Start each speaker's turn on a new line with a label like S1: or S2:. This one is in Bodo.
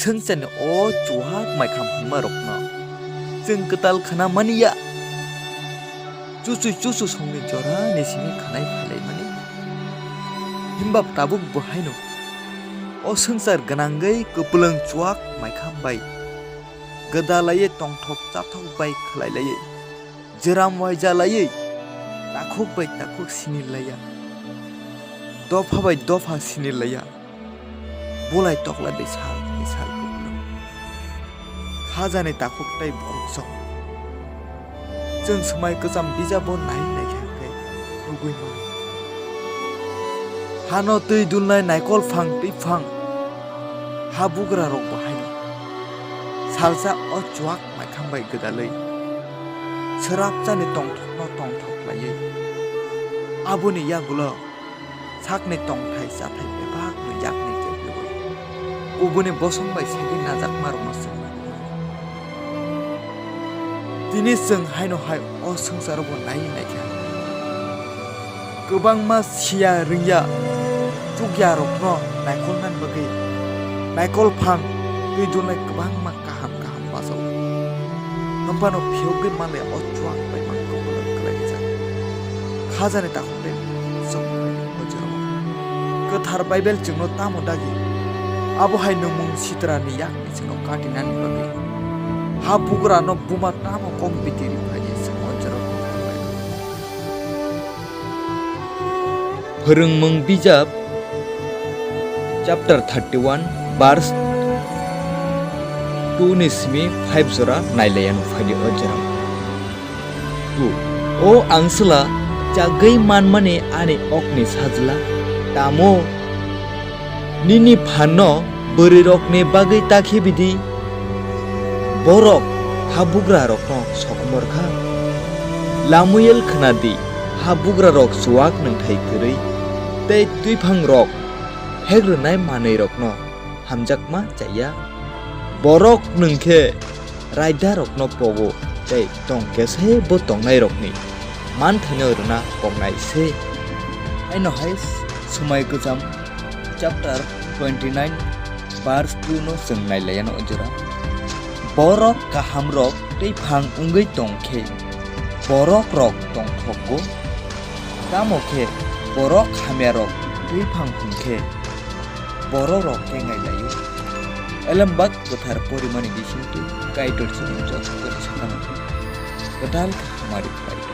S1: सोंसन ओ चुहाक माइखाम मरकनो जों गताल खना मानिया चुसु संनि जरा निसिनि खानाय फायलाय माने हिमबाब ताबुक बहायनो ओ संसार गनांगै कपलंग चुआक माइखाम बाय गदालायै तंथक चाथक बाय खलायलायै जेराम वायजालायै ताखुक बाय ताखुक सिनिलाया दफा बाय दफा सिनिलाया बोलाय तकला बेसाल कुनो खाजाने ताखुक ताय भक्सं जों समाय गोजाम बिजाबो नायखायाखै लुगैनो हानो दै दुलनाय नायकल फां दैफां हा बुग्रा रक बाहायनो सालसा अ चुआक माइखांबाय गोदालै सोराब जाने तंथक लायै आबुनि यागुल साकने तंथाय जाथाय बेबाकनो याकने जेब्लोबै गुबुनि बसंबाय सेगै नाजाक मारमसो दिनै जों हायनो हाय अ संसारावबो नायखाया गोबां मा सिया रिया जुग्या रकनो नायकल नान बगै नायकल फां दै दुलनाय गोबां मा गाहाम बासाव होमबानो फियौगै मालाय अ चुआक बाय मांखौ बोलंखलाय जा खाजाने ताखुंदे संबाय अजराव गोथार बाइबेल जोंनो तामो दागि आबहाय नमुं सितरानि याकनि जोंनो काटिनानि बगै हा बुग्रानो बुमा तामो कम्पिटिरि फायै जों अजराव फोरोंमों बिजाब चैप्टर 31 verse 2 निस्मी 5 जरा नायलायानो फायदि अजराव 2 ओ आंसला जागै मानमाने आने अकनि साजला तामो निनि फानो बोरै रकने बागै ताखि बिदि borok habugra rokno sokmorkha lamuel khnadi habugra rok chuak nangthai gरै tei tuiphang rok hegrunai manei rokno hamjakma jaya borok nungkhe raida rokno pogo tei tongkese bo tongnai rokni मान थानो रना पमनाय से आइनो हाय समाय गोजाम चैप्टर 29 verse 2 नो जों नायलायानो अजरा borok kaham rok tei phang ungei tongkhe borok rok tongthokgo tamokhe borok hamya rok tei phang hungkhe borok rok kengai layo elambak gothar porimani bisintu kaidor chini jok kori sakam godal mari pai